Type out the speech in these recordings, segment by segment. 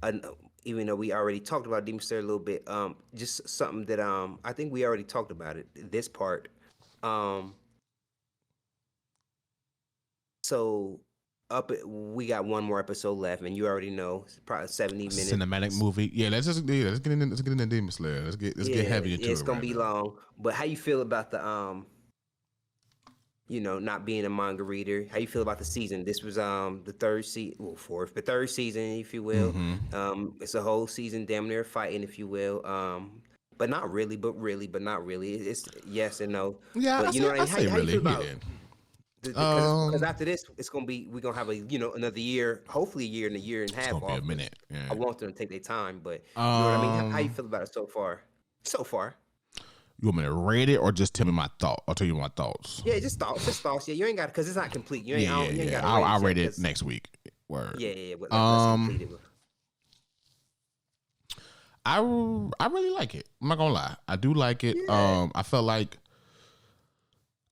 an, even though we already talked about Demon Slayer a little bit, just something that I think we already talked about it. This part, um, so we got one more episode left, and you already know it's probably 70 minutes. Cinematic movie. Yeah, let's get into Demon Slayer. Let's get heavy into it's it gonna right be now. long. But how you feel about the not being a manga reader? How you feel about the season? This was the third season, well, fourth, but third season, if you will. It's a whole season, damn near fighting, if you will. But not really, but not really. It's yes and no. Yeah, But you know what I mean? I say How you really. feel about Yeah. because after this, it's gonna be we're gonna have another year, hopefully a year and a It's half gonna be a off. minute. Yeah. I want them to take their time, but you know what I mean. How you feel about it so far? So far, You want me to rate it or just tell me my thought? I'll tell you my thoughts. yeah, just thoughts. Yeah, you ain't got because it's not complete. You ain't. Yeah, You ain't yeah. gotta I'll rate yet, it next week. Word. Yeah. But let's complete it. I really like it. I'm not gonna lie. I do like it. Yeah. I felt like.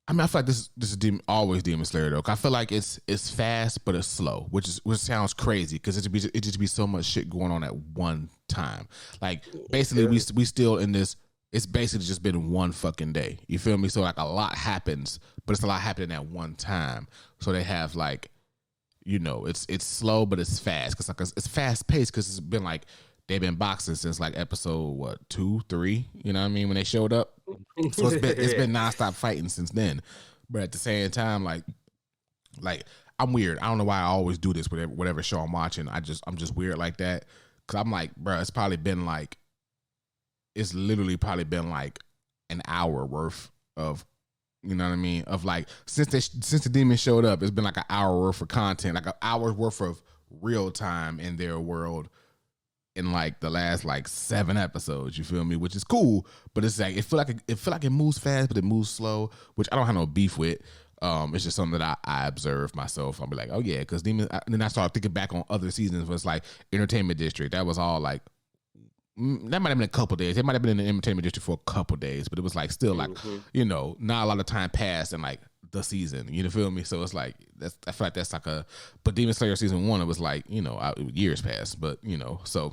I feel like this is always Demon Slayer though. I feel like it's fast but it's slow, which sounds crazy because it just be so much shit going on at one time. Like basically we still in this. It's basically just been one fucking day. You feel me? So like a lot happens, but it's a lot happening at one time. So they have like, it's slow but it's fast because it's fast paced because it's been like. They've been boxing since like episode 2, 3. You know what I mean when they showed up. So it's been nonstop fighting since then. But at the same time, like I'm weird. I don't know why I always do this with whatever show I'm watching. I'm just weird like that. Cause I'm like, bro, it's literally probably been like an hour worth of. You know what I mean? Of like since the demon showed up, it's been like an hour worth of content, like an hour's worth of real time in their world. In like the last like 7 episodes, you feel me? Which is cool, but it's like it feel like it moves fast, but it moves slow, which I don't have no beef with. It's just something that I observe myself. I'll be like, oh yeah, because Demon. And then I started thinking back on other seasons where it's like Entertainment District. That was all like that might have been a couple days. It might have been in the Entertainment District for a couple days, but it was like still like not a lot of time passed and like the season. You feel me? So it's like I feel like that's like but Demon Slayer season 1, it was like years passed, but so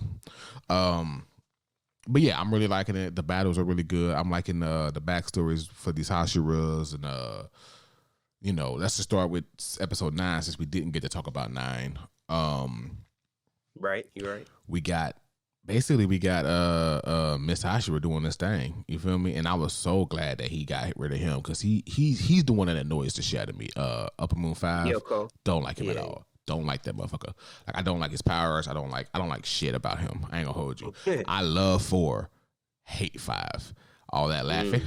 but yeah, I'm really liking it. The battles are really good. I'm liking the backstories for these Hashiras and let's just start with episode 9 since we didn't get to talk about 9. Right, you're right. We got Miss Hashira doing this thing. You feel me? And I was so glad that he got rid of him because he's the one that annoys the shit out of me. Upper Moon 5. Yoko. Don't like him at all. Don't like that motherfucker. Like I don't like his powers. I don't like shit about him. I ain't gonna hold you. I love 4, hate 5. All that laughing.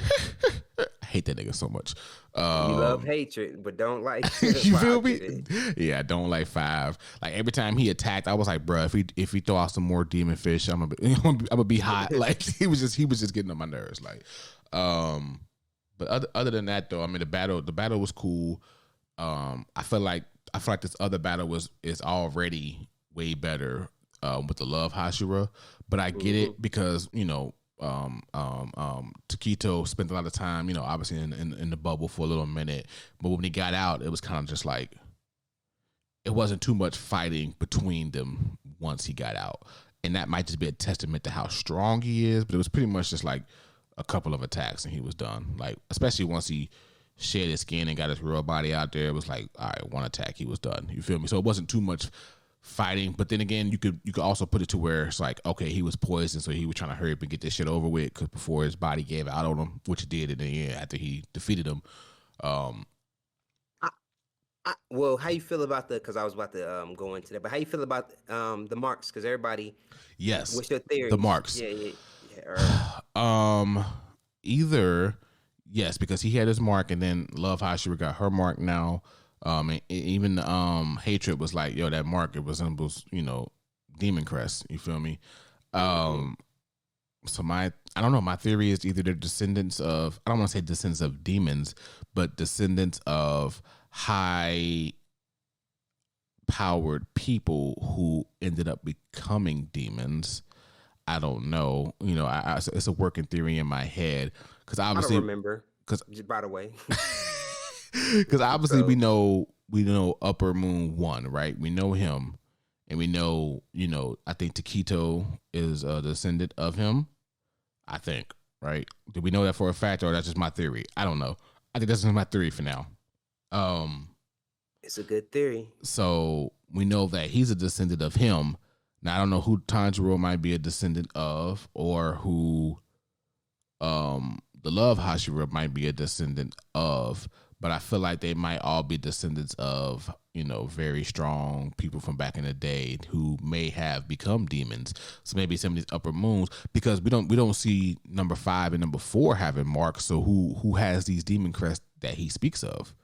I hate that nigga so much. You love hatred, but don't like. You feel me? Yeah, I don't like 5. Like every time he attacked, I was like, bro, if he throw out some more demon fish, I'm gonna be hot. Like he was just getting on my nerves. Like, but other than that though, I mean the battle was cool. I feel like this other battle is already way better with the Love Hashira, but I get it because Takito spent a lot of time, obviously in the bubble for a little minute, but when he got out, it was kind of just like it wasn't too much fighting between them once he got out, and that might just be a testament to how strong he is. But it was pretty much just like a couple of attacks and he was done. Like especially once he shed his skin and got his real body out there, it was like all right, one attack, he was done. You feel me? So it wasn't too much fighting, but then again, you could also put it to where it's like, okay, he was poisoned, so he was trying to hurry up and get this shit over with because before his body gave out on him, which it did in the end after he defeated him. Well, how you feel about because I was about to go into that, but how you feel about the marks? Because everybody, yes, what's your theory? The marks, either yes, because he had his mark, and then Love Hashira got her mark now. And even Hatred was like, yo, that mark, it resembles, Demon Crest. You feel me? So I don't know. My theory is either they're descendants of, I don't want to say descendants of demons, but descendants of high powered people who ended up becoming demons. I don't know. It's a working theory in my head because obviously I don't remember. Because by the way. Because obviously we know Upper Moon 1, right? We know him, and we know, I think Taquito is a descendant of him. I think, right? Do we know that for a fact, or that's just my theory? I don't know. I think that's just my theory for now. It's a good theory. So we know that he's a descendant of him. Now I don't know who Tanjiro might be a descendant of, or who the Love Hashira might be a descendant of, but I feel like they might all be descendants of, very strong people from back in the day who may have become demons. So maybe some of these upper moons, because we don't see number 5 and number 4 having marks. So who has these demon crests that he speaks of?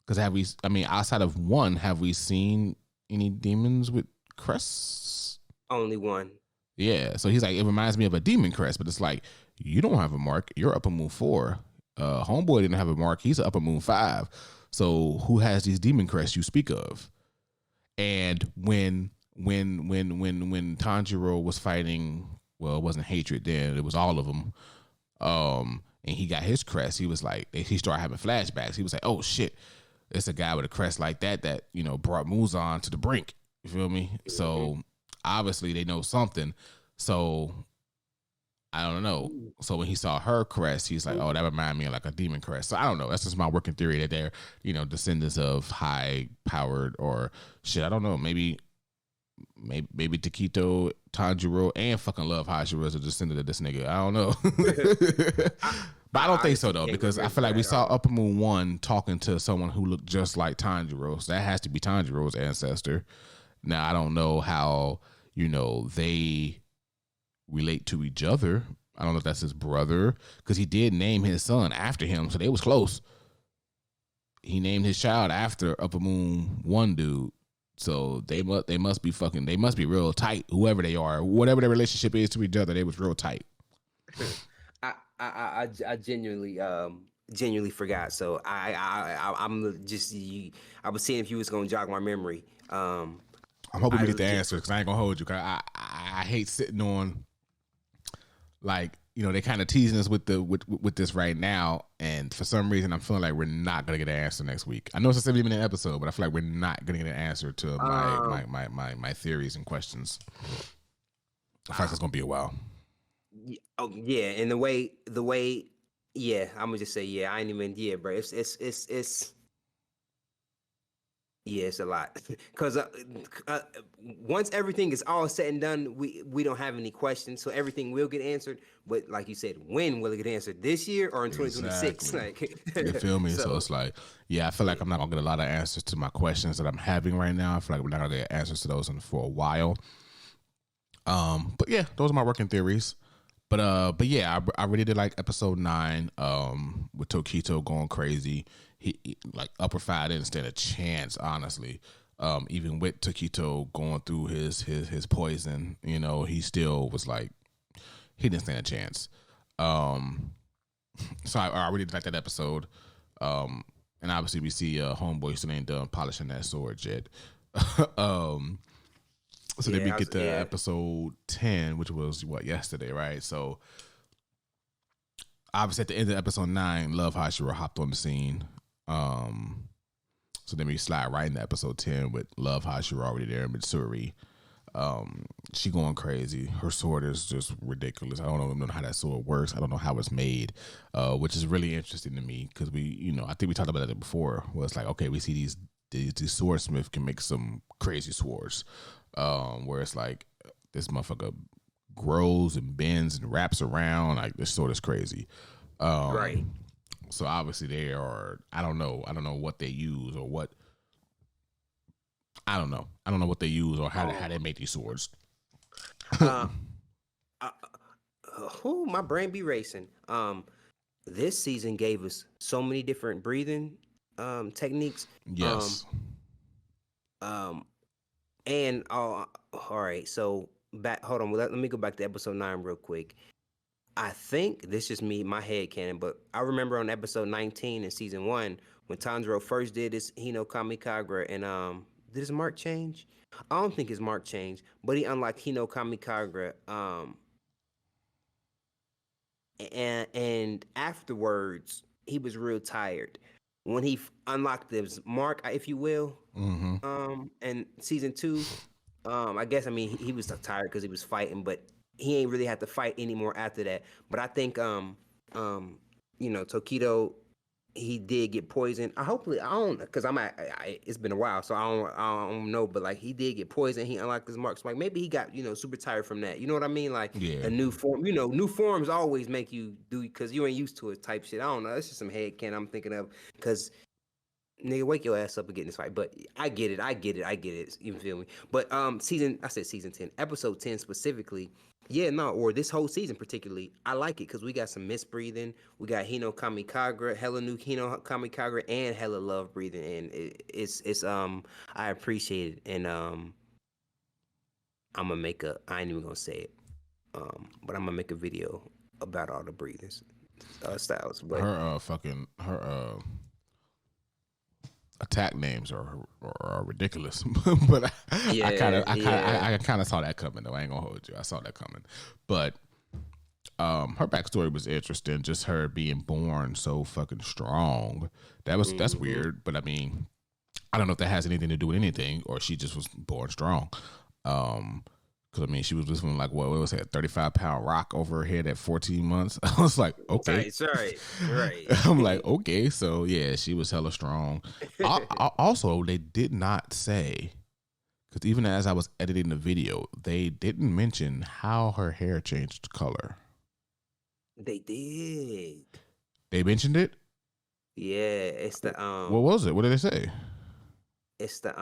Because outside of 1, have we seen any demons with crests? Only 1. Yeah, so he's like, it reminds me of a demon crest, but it's like, you don't have a mark. You're upper moon 4. Homeboy didn't have a mark. He's upper moon 5. So who has these demon crests you speak of? And when Tanjiro was fighting, well, it wasn't hatred then. It was all of them. And he got his crest. He was like, he started having flashbacks. He was like, oh shit, it's a guy with a crest like that brought Muzan to the brink. You feel me? Mm-hmm. So obviously they know something. So I don't know. So when he saw her crest, he's like, oh, that reminded me of like a demon crest. So I don't know. That's just my working theory that they're, descendants of high powered or shit. I don't know. Maybe Taquito, Tanjiro, and fucking Love Hashira is a descendant of this nigga. I don't know. But I don't think so, though, because I feel like we saw Upper Moon 1 talking to someone who looked just like Tanjiro. So that has to be Tanjiro's ancestor. Now, I don't know how, they relate to each other. I don't know if that's his brother, because he did name his son after him, so they was close. He named his child after Upper Moon 1 dude. So they must be real tight, whoever they are. Whatever their relationship is to each other, they was real tight. I genuinely forgot. So I'm just I was seeing if you was gonna jog my memory. I'm hoping we get the answer, because I ain't gonna hold you. Cause I hate sitting on, like, they kind of teasing us with this right now, and for some reason I'm feeling like we're not gonna get an answer next week. I know it's a 70-minute episode, but I feel like we're not gonna get an answer to my theories and questions. I feel like it's gonna be a while. Oh yeah, and the way yeah, I'm gonna just say yeah. I ain't even bro. It's yeah, it's a lot, because once everything is all said and done, we don't have any questions, so everything will get answered. But like you said, when will it get answered? This year or in 2026? Like, you feel me? So it's like, yeah, I feel like I'm not gonna get a lot of answers to my questions that I'm having right now. I feel like we're not gonna get answers to those for a while. But yeah, those are my working theories. But yeah, I really did like episode 9. With Taquito going crazy. He like Upper 5 didn't stand a chance, honestly. Even with Taquito going through his poison, he still was like, he didn't stand a chance. So I really like that episode. And obviously we see Homeboy still ain't done polishing that sword yet. So then we get to episode 10, which was yesterday, right? So obviously at the end of episode 9, Love Hashira hopped on the scene. So then we slide right into episode 10 with Love Hashira already there in Mitsuri. She going crazy. Her sword is just ridiculous. I don't even know how that sword works. I don't know how it's made, which is really interesting to me, because we, I think we talked about that before. Where it's like, okay, we see these swordsmiths can make some crazy swords, where it's like this motherfucker grows and bends and wraps around. Like, this sword is crazy. Right. So obviously they are. I don't know what they use or what. I don't know what they use or how they make these swords. My brain be racing. This season gave us so many different breathing techniques. Yes. And all right. So hold on. Let me go back to episode 9 real quick. I think this is me, my head canon, but I remember on episode 19 in season 1 when Tanjiro first did his Hino Kamikagura, and did his mark change? I don't think his mark changed, but he unlocked Hino Kamikagura. And afterwards he was real tired. when he unlocked his mark, if you will, Mm-hmm. and season 2, I guess I mean he was tired because he was fighting, but he ain't really had to fight anymore after that. But I think Tokido, he did get poisoned. I don't, because it's been a while, so I don't know, but like he did get poisoned. He unlocked his marks. Like maybe he got super tired from that. You know what I mean? Like Yeah. a new form. New forms always make you do because you ain't used to it type shit. I don't know. That's just some head can I'm thinking of because. Nigga, wake your ass up and get in this fight. But I get it. You feel me? But season 10, episode 10 specifically. Yeah, no, or this whole season particularly, I like it because we got some misbreathing. We got Hino Kamikaze, hella new Hino Kamikaze, and hella love breathing. And it's I appreciate it. And I'm gonna I ain't even gonna say it. But I'm gonna make a video about all the breathings styles. But her attack names are ridiculous, but I kind of saw that coming though. I ain't gonna hold you. I saw that coming, but her backstory was interesting. Just her being born so fucking strong. That's weird. But I mean, I don't know if that has anything to do with anything, or she just was born strong. Because I mean, she was just like, what was that, 35-pound rock over her head at 14 months? I was like, okay. Right. I'm like, okay. So yeah, she was hella strong. Also, they did not say, because even as I was editing the video, they didn't mention how her hair changed color. They did. They mentioned it? Yeah, it's the What was it? What did they say? It's the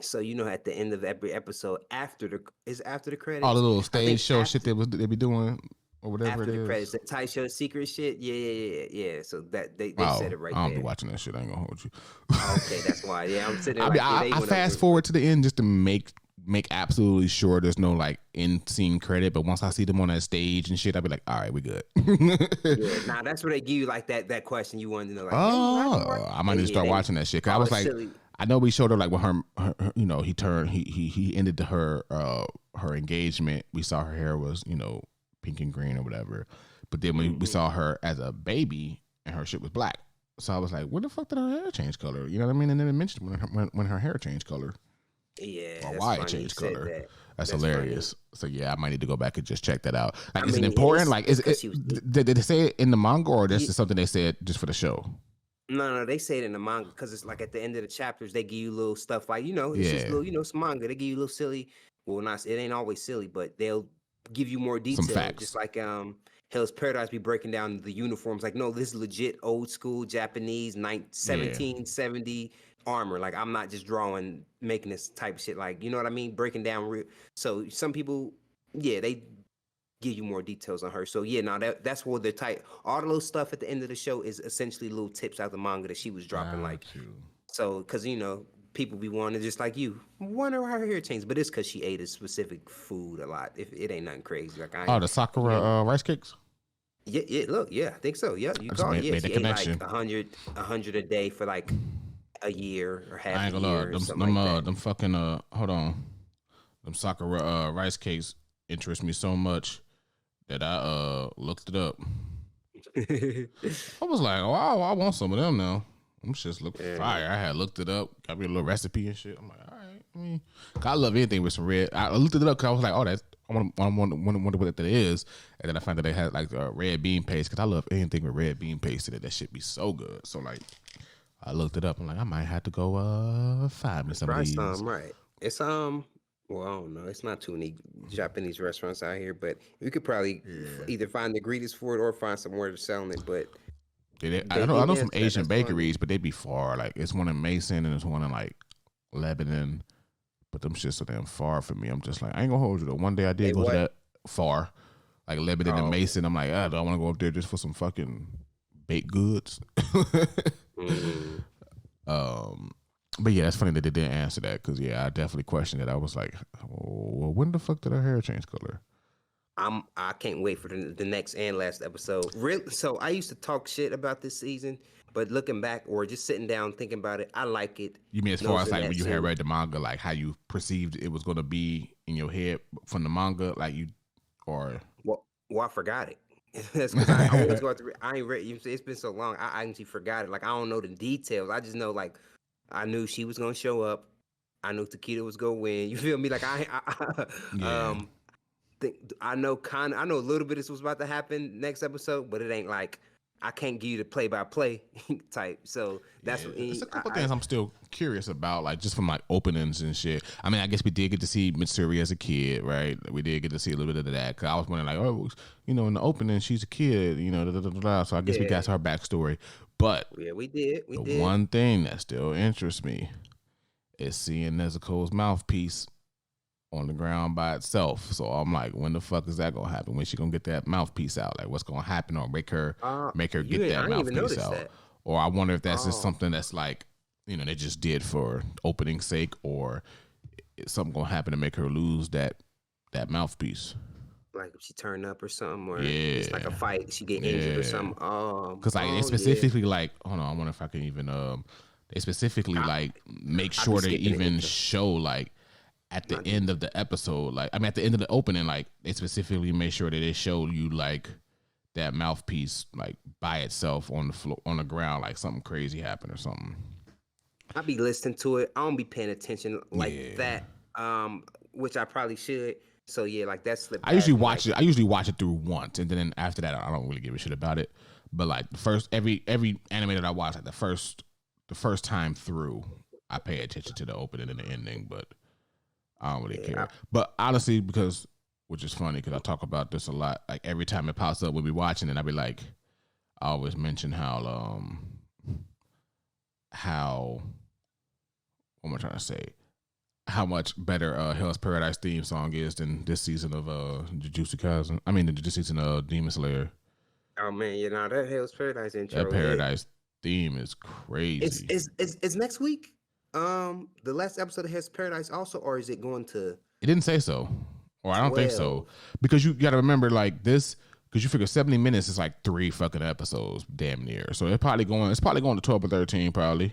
So at the end of every episode, after the credits, all the little stage show shit they be doing or whatever after it the is. credits, the Taisho secret shit. Yeah. So that they said it right I don't there. be watching that shit. I ain't gonna hold you. Okay, that's why. Yeah, I'm sitting. I fast forward to the end just to make absolutely sure there's no like end scene credit. But once I see them on that stage and shit, I'll be like, all right, we good. Yeah, nah, that's where they give you like that question you wanted to know. Like, I might need to start watching that shit. Cause I was like, silly. I know we showed her like when her he turned, he ended her engagement. We saw her hair was pink and green or whatever. But then we saw her as a baby and her shit was black. So I was like, when the fuck did her hair change color? You know what I mean? And then it mentioned when her hair changed color. Yeah, or why it changed color. That's hilarious. Funny. So yeah, I might need to go back and just check that out. Like, is it important? Like, did they say it in the manga, or this is something they said just for the show? No, they say it in the manga because it's like at the end of the chapters they give you little stuff like it's just little it's manga. They give you a little silly. Well, it ain't always silly, but they'll give you more detail. Some facts. Just like Hell's Paradise be breaking down the uniforms. Like, no, this is legit old school Japanese 1770 armor. Like, I'm not just making this type of shit. Like, you know what I mean? Breaking down so some people, they give you more details on her. So yeah, that's where the type. All the little stuff at the end of the show is essentially little tips out the manga that she was dropping. So because people be wanting just like you wonder how her hair changed, but it's because she ate a specific food a lot. If it ain't nothing crazy, like the Sakura rice cakes. Yeah. Look, I think so. Yeah, you call it. Yeah, she ate like 100 a day for like a year or half a year. Them fucking hold on, them Sakura rice cakes interest me so much that I looked it up. I was like, wow, I want some of them now. Them shits look fire. I had looked it up, got me a little recipe and shit. I'm like, all right. I love anything with some red. I looked it up because I was like, oh, I wonder what that is. And then I found that they had like red bean paste because I love anything with red bean paste in it. That shit be so good. So like, I looked it up. I'm like, I might have to go find me some of these. Right. It's well, I don't know. It's not too many Japanese restaurants out here, but you could probably either find the ingredients for it or find somewhere to selling it. But I know some Asian bakeries, but they be far. Like, it's one in Mason and it's one in like Lebanon, but them shit's so damn far for me. I'm just like, I ain't gonna hold you though. One day I did go to that far, like Lebanon and Mason. I'm like, I don't want to go up there just for some fucking baked goods. But yeah, it's funny that they didn't answer that because I definitely questioned it. I was like, well, when the fuck did her hair change color? I can't wait for the next and last episode. Really? So I used to talk shit about this season, but looking back or just sitting down thinking about it, I like it. You mean as far as like when you had read the manga, like how you perceived it was going to be in your head from the manga, like you, or well, I forgot it. That's because I always go through. I ain't read. It's been so long. I actually forgot it. Like I don't know the details. I just know like I knew she was gonna show up. I knew Takeda was gonna win. You feel me? Like Yeah. think I know kind. I know a little bit of this was about to happen next episode, but it ain't like I can't give you the play by play type. So that's Yeah, what it's a couple things I'm still curious about, like just from like openings and shit. I mean, I guess we did get to see Mitsuri as a kid, right? We did get to see a little bit of that. Cause I was wondering, like, oh, you know, in the opening, she's a kid, you know, da, da, da, da. So I guess we got yeah, her backstory. But yeah, we did, we the did. one thing that still interests me is seeing Nezuko's mouthpiece on the ground by itself. So I'm like, when the fuck is that gonna happen? When she gonna get that mouthpiece out? Like, what's gonna happen, or make her get I that didn't even mouthpiece notice out? that. Or I wonder if that's just Oh, something that's like, you know, they just did for opening sake, or is something gonna happen to make her lose that mouthpiece? like if she turned up or something, or it's like a Yeah, fight, she get injured or yeah. something. Because like they Oh yeah. specifically like, hold on, I wonder if I can even they specifically I, like make I be sure they skipping the even intro. show like at the My end of the episode, like I mean at the end of the opening, like they specifically make sure that they show you like that mouthpiece like by itself on the floor on the ground, like something crazy happened or something. I be listening to it. I don't be paying attention like Yeah. that. Which I probably should. So yeah, like that slipped I usually past me. watch Like, it. I usually watch it through once, and then after that, I don't really give a shit about it. But like the first every anime that I watch, like the first time through, I pay attention to the opening and the ending. But I don't really yeah, care. But honestly, because which is funny because I talk about this a lot. Like every time it pops up, we'll be watching it. I'll be like, I always mention how what am I trying to say? How much better Hell's Paradise theme song is than this season of Jujutsu Kaisen. I mean, this season of Demon Slayer. oh man, you know that Hell's Paradise That intro hit. Paradise theme is It's crazy. is is next week. The last episode of Hell's Paradise also, or is it going to It didn't say so, or I don't think so, 12? because you got to remember like this. Because you figure 70 minutes is like 3 fucking episodes, damn near. So it's probably going. It's probably going to 12 or 13, probably.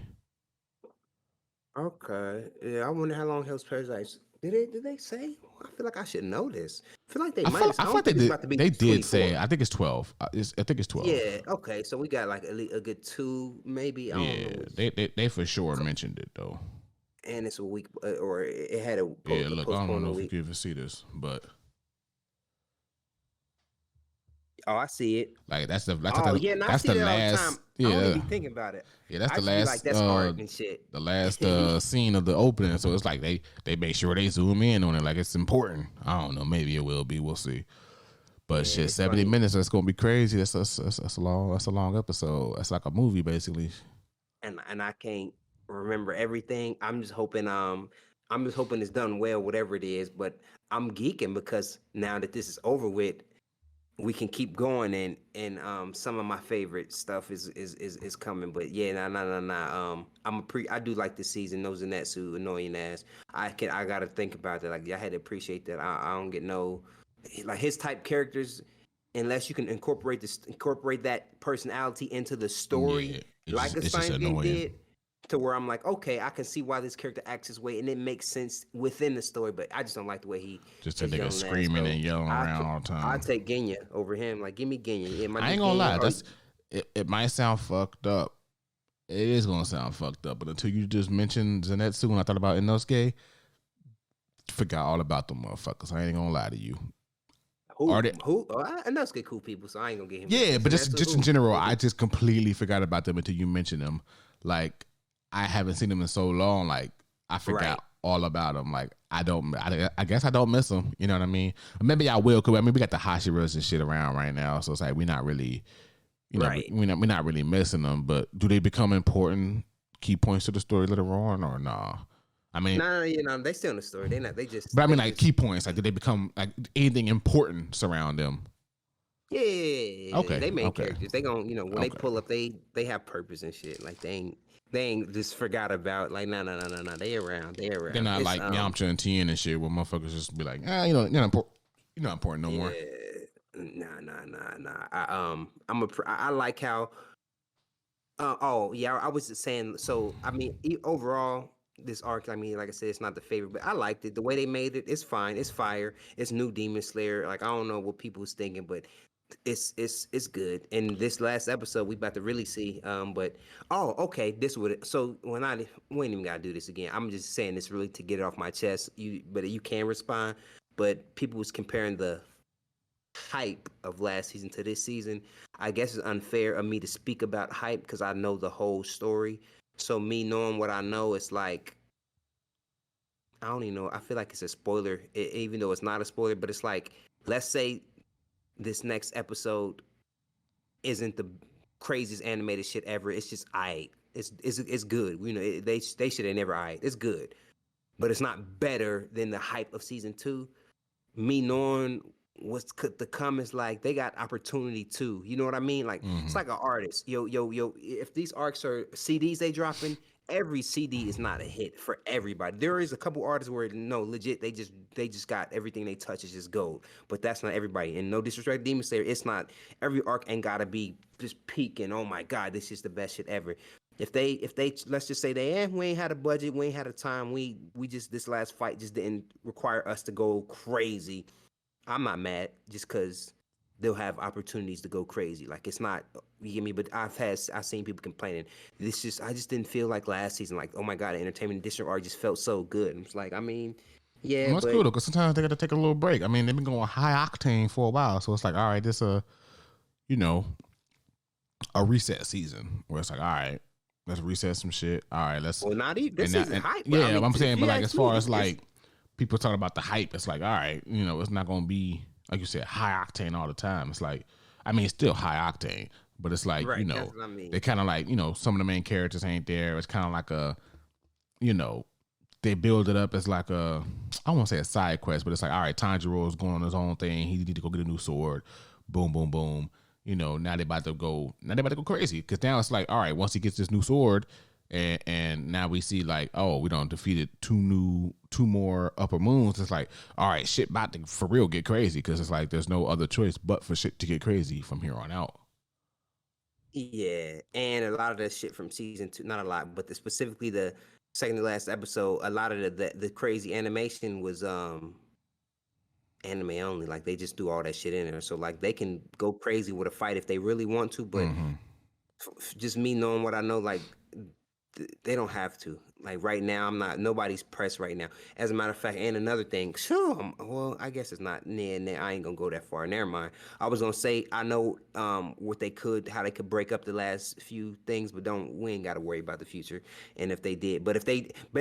Okay. Yeah, I wonder how long Hell's Paradise. Did they say? I feel like I should know this. I feel like they might have. I I feel don't like they think it's did. about to be They did say. 24. I think it's 12. I think it's 12. Yeah, okay. So we got like a good two, maybe. I don't Yeah, know. they for sure mentioned it though. And it's a week, or it had a, Yeah, a look, I don't postpone a know if you week. can even see this, but Oh, I see it. like Oh, yeah, and I that's see the that all the time. last I don't yeah even be thinking about it. yeah that's I the just be like, last that's art and shit. scene of the opening. So it's like they make sure they zoom in on it, like it's important. I don't know, maybe it will be. We'll see. But Yeah, shit, it's 70 funny. minutes. That's gonna be crazy. That's a long episode. That's like a movie basically. And I can't remember everything. I'm just hoping it's done well, whatever it is. But I'm geeking because now that this is over with, we can keep going and some of my favorite stuff is coming. But yeah, nah. I do like this season. No Zenetsu annoying ass. I gotta think about that. Like I had to appreciate that. I don't get no like his type characters unless you can incorporate that personality into the Yeah, story like a it's just Steins annoying. did, to where I'm like, okay, I can see why this character acts this way and it makes sense within the story, but I just don't like the way he Just a is nigga yelling ass. screaming So and yelling around all the I time. take Genya over him. Like, give me Genya. Yeah, my I new ain't gonna Genya. lie. It might sound fucked up. It is gonna sound fucked up, but until you just mentioned Zenetsu and I thought about Inosuke, forgot all about them motherfuckers. I ain't gonna lie to you. Are they? Who? Oh, I know some cool people, so I ain't gonna get him. Yeah, but That's just in who? general, I just completely forgot about them until you mentioned them. Like I haven't seen them in so long. Like I Right. forgot all about them. Like I guess I don't miss them. You know what I mean? Maybe I will. Cause I mean, we got the Hashiras and shit around right now, so it's like we're not really, you know, Right. we're not really missing them. But do they become important key points to the story later on, or nah? I mean, Nah, they still in the story. They not. They just. but I mean, They like just. key points. Like, do they become like anything important surround them? Yeah, Okay, they main okay, characters. They gon' when they okay. pull up, they have purpose and shit. Like they ain't just forgot about. Like no. They around. They They're around. not It's like Yamcha and Tien and shit, where motherfuckers just be like, you know, you're not important no more. yeah. Nah. I like how. Oh yeah, I was just saying. So I mean, overall, this arc. I mean, like I said, it's not the favorite, but I liked it. The way they made it, it's fine. It's fire. It's new Demon Slayer. Like I don't know what people was thinking, but It's good. And this last episode, we about to really see. But oh, okay, this would so when we ain't even gotta do this again. I'm just saying this really to get it off my chest. But you can respond. But people was comparing the hype of last season to this season. I guess it's unfair of me to speak about hype because I know the whole story. So me knowing what I know, it's like I don't even know. I feel like it's a spoiler, even though it's not a spoiler. But it's like, let's say this next episode isn't the craziest animated shit ever. It's just I. It's good. You know, they should have never I. It's good, but it's not better than the hype of season two. Me knowing what's to come is like they got opportunity too. You know what I mean? Like it's like an artist. Yo. If these arcs are CDs they dropping, every CD is not a hit for everybody. There is a couple artists where no legit they just got everything they touch is just gold. But that's not everybody. And no disrespect, Demon Slayer, it's not every arc ain't gotta be just peaking. Oh my god, this is the best shit ever. If they let's just say we ain't had a budget, we ain't had a time, we just this last fight just didn't require us to go crazy. I'm not mad just because they'll have opportunities to go crazy. Like it's not you get me, but I've seen people complaining. I just didn't feel like last season. Like oh my god, the entertainment district art just felt so good. And it's like I mean, yeah, Well, that's but cool though, because sometimes they got to take a little break. I mean, they've been going high octane for a while, so it's like, all right, this you know, a reset season where it's like, all right, let's reset some shit. All right, let's. well, not even this And, season hype. But yeah, I mean, I'm saying, if but you like ask as far me, as like people talking about the hype, it's like, all right, you know, it's not gonna be like you said, high octane all the time. It's like, I mean, it's still high octane, but it's like, right. you That's know, what I mean. they kind of like, you know, some of the main characters ain't there. It's kind of like a, you know, they build it up as like a, I won't say a side quest, but it's like, all right, Tanjiro is going on his own thing. He need to go get a new sword. Boom, boom, boom. You know, now they about to go crazy because now it's like, all right, once he gets this new sword, and now we see like, oh, we don't defeated two more upper moons. It's like, all right, shit about to for real get crazy because it's like there's no other choice but for shit to get crazy from here on out. Yeah, and a lot of that shit from season two, not a lot, but specifically the second to last episode, a lot of the crazy animation was anime only. Like they just do all that shit in there, so like they can go crazy with a fight if they really want to. But just me knowing what I know, like they don't have to. Like right now, I'm not. Nobody's pressed right now. As a matter of fact, and another thing, sure. Well, I guess it's not. Nah, I ain't gonna go that far. Never mind. I was gonna say I know what they could, how they could break up the last few things, but don't. We ain't got to worry about the future. And if they did, but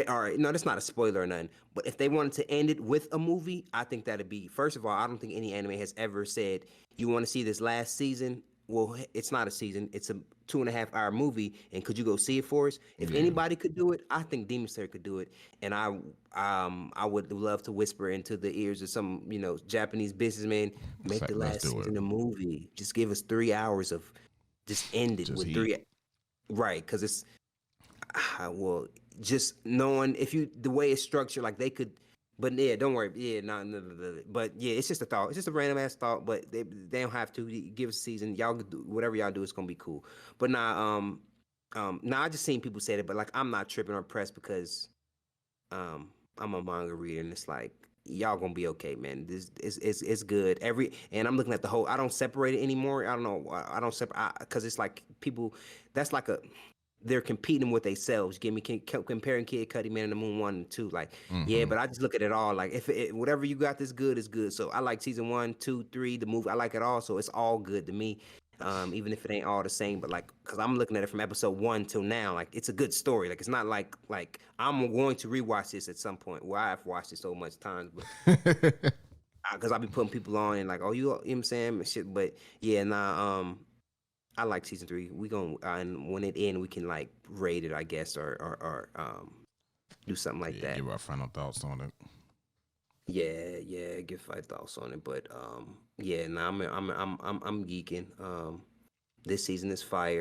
all right, no, that's not a spoiler or nothing. But if they wanted to end it with a movie, I think that'd be. First of all, I don't think any anime has ever said you want to see this last season. Well, it's not a season. It's a 2.5 hour movie. And could you go see it for us? If anybody could do it, I think Demon Slayer could do it. And I would love to whisper into the ears of some, Japanese businessman, make like, the let's last do it. season a movie. Just give us 3 hours of, just end it Just with heat. three. Right, because it's, well, just knowing the way it's structured, like they could. But yeah, don't worry. Yeah, no. But yeah, it's just a thought. It's just a random ass thought. But they don't have to give us a season. Y'all do whatever y'all do. It's gonna be cool. But now I just seen people say that. But like, I'm not tripping or pressed because I'm a manga reader, and it's like y'all gonna be okay, man. This it's good. And I'm looking at the whole. I don't separate it anymore. I don't know. I don't separate because it's like people. That's like they're competing with themselves. Give me comparing Kid Cudi, Man in the Moon 1 and 2. Like, yeah, but I just look at it all. Like, if whatever you got this good is good. So I like season 1, 2, 3, the movie. I like it all. So it's all good to me. Even if it ain't all the same, but like, cause I'm looking at it from episode 1 till now. Like, it's a good story. Like, it's not like I'm going to rewatch this at some point. Well, I've watched it so much times, but because I'll be putting people on and like, oh, you know what I'm saying? Shit. But yeah, nah, I like season 3. We gonna and when it end, we can like rate it, I guess, or do something like that. Give our final thoughts on it. Yeah, give 5 thoughts on it. But yeah, nah, I'm geeking. This season is fire.